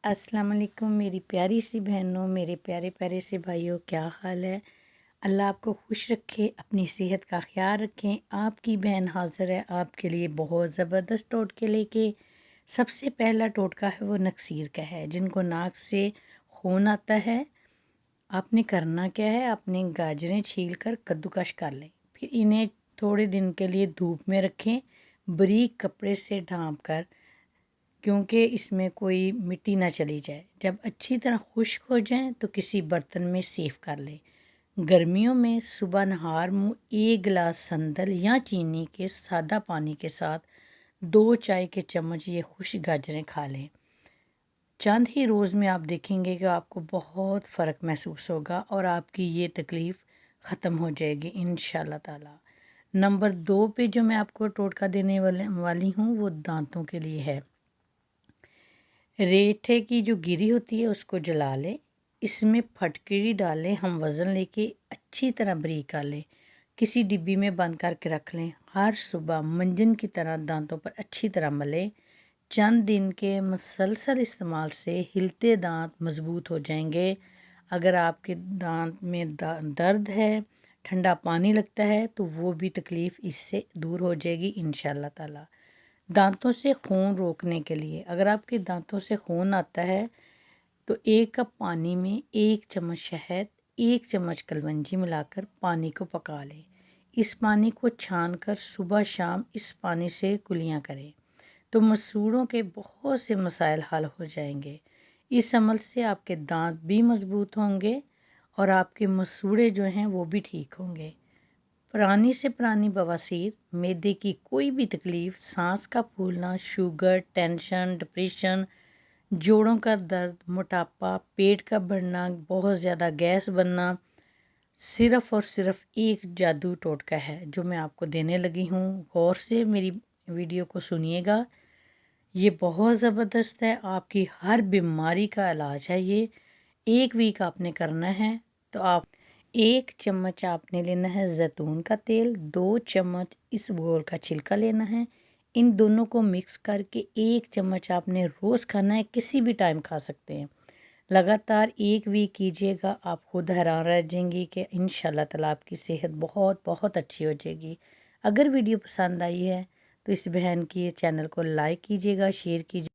अस्सलाम वालेकुम मेरी प्यारी सी बहनों, मेरे प्यारे प्यारे से भाइयों, क्या हाल है। अल्लाह आपको खुश रखे, अपनी सेहत का ख्याल रखें। आपकी बहन हाज़िर है आपके लिए बहुत ज़बरदस्त टोटके लेके। सबसे पहला टोटका है वो नक्सीर का है। जिनको नाक से खून आता है, आपने करना क्या है, आपने गाजरें छील कर कद्दूकश कर लें। फिर इन्हें थोड़े दिन के लिए धूप में रखें, बारीक कपड़े से ढाँप कर, क्योंकि इसमें कोई मिट्टी ना चली जाए। जब अच्छी तरह खुश्क हो जाएं तो किसी बर्तन में सेव कर लें। गर्मियों में सुबह नहार मुँह 1 गिलास संदल या चीनी के सादा पानी के साथ 2 चाय के चम्मच ये खुश्क गाजरें खा लें। चंद ही रोज़ में आप देखेंगे कि आपको बहुत फ़र्क महसूस होगा और आपकी ये तकलीफ़ ख़त्म हो जाएगी इंशाल्लाह ताला। नंबर 2 पे जो मैं आपको टोटका देने वाली हूँ वो दांतों के लिए है। रेठे की जो गिरी होती है उसको जला लें, इसमें फटकरी डालें, हम वज़न लेके अच्छी तरह बारीक कर लें, किसी डिब्बी में बंद करके रख लें। हर सुबह मंजन की तरह दांतों पर अच्छी तरह मलें। चंद दिन के मुसलसल इस्तेमाल से हिलते दांत मज़बूत हो जाएंगे। अगर आपके दांत में दर्द है, ठंडा पानी लगता है, तो वो भी तकलीफ़ इससे दूर हो जाएगी इंशाल्लाह ताला। दांतों से खून रोकने के लिए, अगर आपके दांतों से खून आता है तो 1 कप पानी में 1 चम्मच शहद, 1 चम्मच कलवंजी मिलाकर पानी को पका लें। इस पानी को छान कर सुबह शाम इस पानी से कुलियाँ करें तो मसूड़ों के बहुत से मसाइल हल हो जाएंगे। इस अमल से आपके दांत भी मज़बूत होंगे और आपके मसूड़े जो हैं वो भी ठीक होंगे। पुरानी से पुरानी बवासीर, मैदे की कोई भी तकलीफ़, सांस का फूलना, शुगर, टेंशन, डिप्रेशन, जोड़ों का दर्द, मोटापा, पेट का बढ़ना, बहुत ज़्यादा गैस बनना, सिर्फ़ और सिर्फ एक जादू टोटका है जो मैं आपको देने लगी हूँ। गौर से मेरी वीडियो को सुनिएगा, ये बहुत ज़बरदस्त है। आपकी हर बीमारी का इलाज है ये। 1 वीक आपने करना है तो आप 1 चम्मच आपने लेना है ज़ैतून का तेल, 2 चम्मच इसबगोल का छिलका लेना है। इन दोनों को मिक्स करके 1 चम्मच आपने रोज़ खाना है, किसी भी टाइम खा सकते हैं। लगातार 1 वीक कीजिएगा, आप खुद हैरान रह जाएंगी कि इंशाल्लाह ताला आपकी सेहत बहुत बहुत अच्छी हो जाएगी। अगर वीडियो पसंद आई है तो इस बहन की चैनल को लाइक कीजिएगा, शेयर कीजिए।